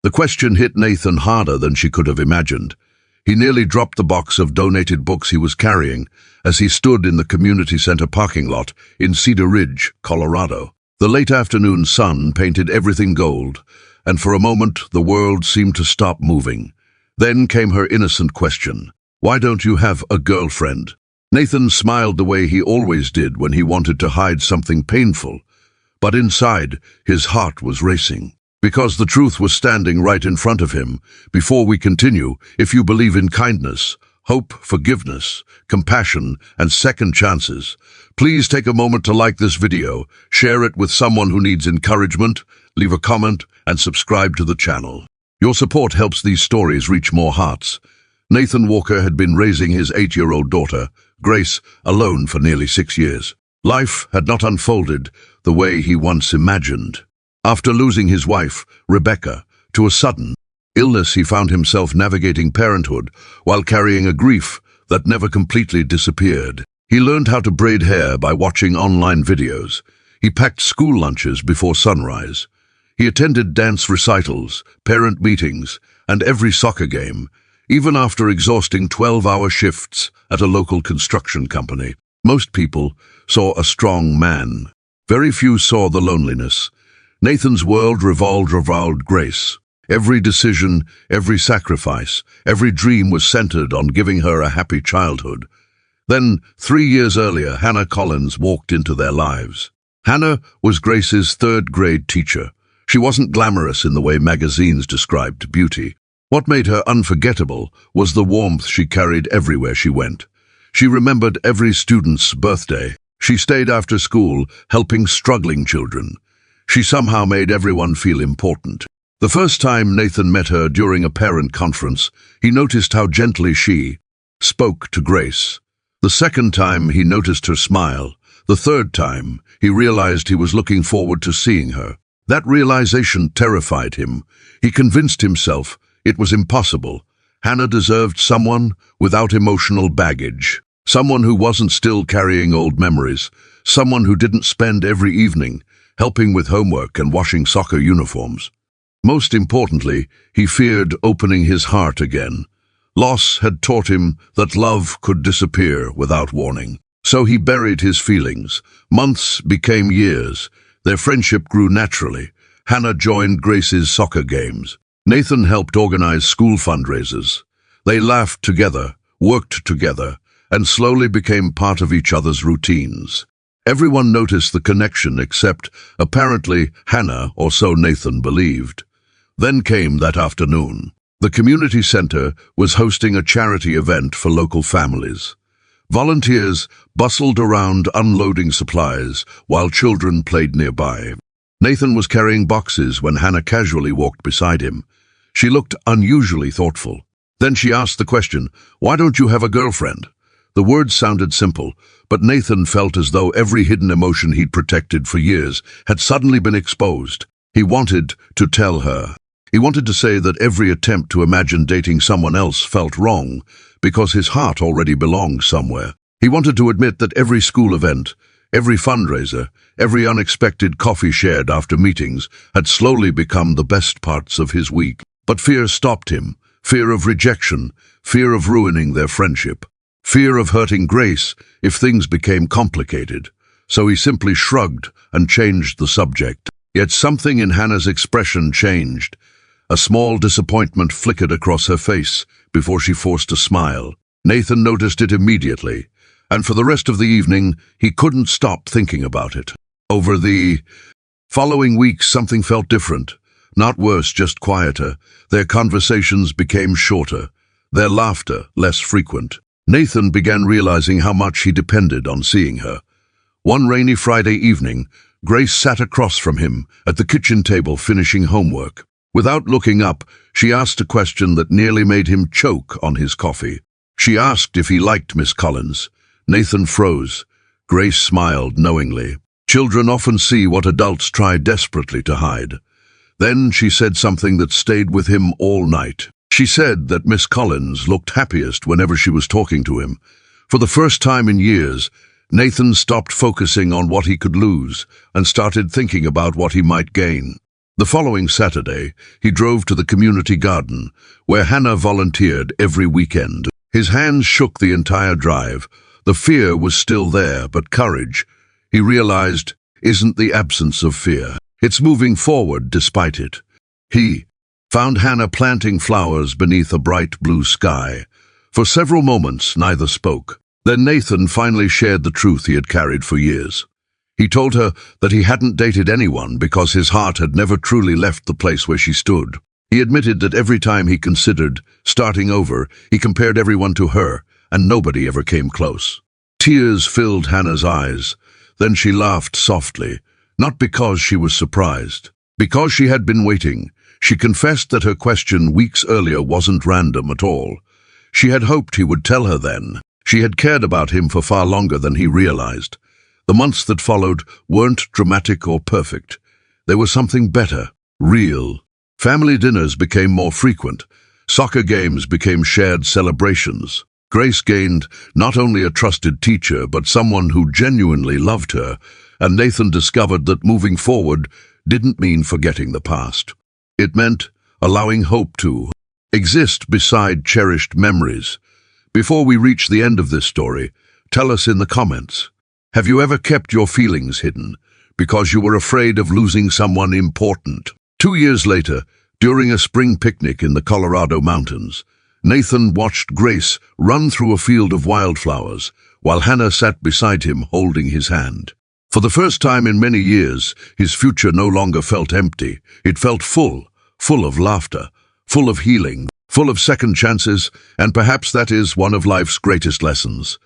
The question hit Nathan harder than she could have imagined. He nearly dropped the box of donated books he was carrying as he stood in the community center parking lot in Cedar Ridge, Colorado. The late afternoon sun painted everything gold, and for a moment the world seemed to stop moving. Then came her innocent question. Why don't you have a girlfriend? Nathan smiled the way he always did when he wanted to hide something painful, but inside his heart was racing. Because the truth was standing right in front of him. Before we continue, if you believe in kindness, hope, forgiveness, compassion, and second chances, please take a moment to like this video, share it with someone who needs encouragement, leave a comment, and subscribe to the channel. Your support helps these stories reach more hearts. Nathan Walker had been raising his 8-year-old daughter, Grace, alone for nearly 6 years. Life had not unfolded the way he once imagined. After losing his wife, Rebecca, to a sudden illness, he found himself navigating parenthood while carrying a grief that never completely disappeared. He learned how to braid hair by watching online videos. He packed school lunches before sunrise. He attended dance recitals, parent meetings, and every soccer game, even after exhausting 12-hour shifts at a local construction company. Most people saw a strong man. Very few saw the loneliness. Nathan's world revolved around Grace. Every decision, every sacrifice, every dream was centered on giving her a happy childhood. Then, 3 years earlier, Hannah Collins walked into their lives. Hannah was Grace's third-grade teacher. She wasn't glamorous in the way magazines described beauty. What made her unforgettable was the warmth she carried everywhere she went. She remembered every student's birthday. She stayed after school, helping struggling children. She somehow made everyone feel important. The first time Nathan met her during a parent conference, he noticed how gently she spoke to Grace. The second time, he noticed her smile. The third time, he realized he was looking forward to seeing her. That realization terrified him. He convinced himself it was impossible. Hannah deserved someone without emotional baggage. Someone who wasn't still carrying old memories. Someone who didn't spend every evening helping with homework and washing soccer uniforms. Most importantly, he feared opening his heart again. Loss had taught him that love could disappear without warning. So he buried his feelings. Months became years. Their friendship grew naturally. Hannah joined Grace's soccer games. Nathan helped organize school fundraisers. They laughed together, worked together, and slowly became part of each other's routines. Everyone noticed the connection except, apparently, Hannah, or so Nathan believed. Then came that afternoon. The community center was hosting a charity event for local families. Volunteers bustled around unloading supplies while children played nearby. Nathan was carrying boxes when Hannah casually walked beside him. She looked unusually thoughtful. Then she asked the question, "Why don't you have a girlfriend?" The words sounded simple, but Nathan felt as though every hidden emotion he'd protected for years had suddenly been exposed. He wanted to tell her. He wanted to say that every attempt to imagine dating someone else felt wrong, because his heart already belonged somewhere. He wanted to admit that every school event, every fundraiser, every unexpected coffee shared after meetings had slowly become the best parts of his week. But fear stopped him. Fear of rejection, fear of ruining their friendship. Fear of hurting Grace if things became complicated. So he simply shrugged and changed the subject. Yet something in Hannah's expression changed. A small disappointment flickered across her face before she forced a smile. Nathan noticed it immediately, and for the rest of the evening, he couldn't stop thinking about it. Over the following weeks, something felt different. Not worse, just quieter. Their conversations became shorter, their laughter less frequent. Nathan began realizing how much he depended on seeing her. One rainy Friday evening, Grace sat across from him at the kitchen table finishing homework. Without looking up, she asked a question that nearly made him choke on his coffee. She asked if he liked Miss Collins. Nathan froze. Grace smiled knowingly. Children often see what adults try desperately to hide. Then she said something that stayed with him all night. She said that Miss Collins looked happiest whenever she was talking to him. For the first time in years, Nathan stopped focusing on what he could lose and started thinking about what he might gain. The following Saturday, he drove to the community garden, where Hannah volunteered every weekend. His hands shook the entire drive. The fear was still there, but courage, he realized, isn't the absence of fear. It's moving forward despite it. He found Hannah planting flowers beneath a bright blue sky. For several moments, neither spoke. Then Nathan finally shared the truth he had carried for years. He told her that he hadn't dated anyone because his heart had never truly left the place where she stood. He admitted that every time he considered starting over, he compared everyone to her, and nobody ever came close. Tears filled Hannah's eyes. Then she laughed softly, not because she was surprised. Because she had been waiting, she confessed that her question weeks earlier wasn't random at all. She had hoped he would tell her then. She had cared about him for far longer than he realized. The months that followed weren't dramatic or perfect. There was something better, real. Family dinners became more frequent. Soccer games became shared celebrations. Grace gained not only a trusted teacher, but someone who genuinely loved her, and Nathan discovered that moving forward didn't mean forgetting the past. It meant allowing hope to exist beside cherished memories. Before we reach the end of this story, tell us in the comments, have you ever kept your feelings hidden because you were afraid of losing someone important? 2 years later, during a spring picnic in the Colorado mountains, Nathan watched Grace run through a field of wildflowers while Hannah sat beside him holding his hand. For the first time in many years, his future no longer felt empty. It felt full of laughter, full of healing, full of second chances, and perhaps that is one of life's greatest lessons.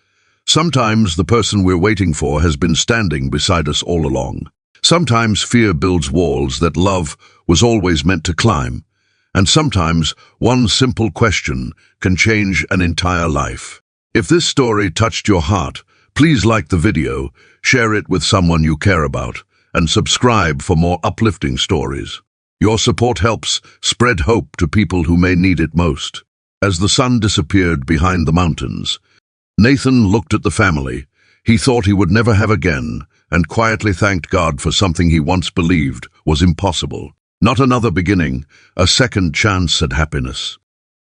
Sometimes the person we're waiting for has been standing beside us all along. Sometimes fear builds walls that love was always meant to climb. And sometimes one simple question can change an entire life. If this story touched your heart, please like the video, share it with someone you care about, and subscribe for more uplifting stories. Your support helps spread hope to people who may need it most. As the sun disappeared behind the mountains, Nathan looked at the family he thought he would never have again, and quietly thanked God for something he once believed was impossible. Not another beginning, a second chance at happiness.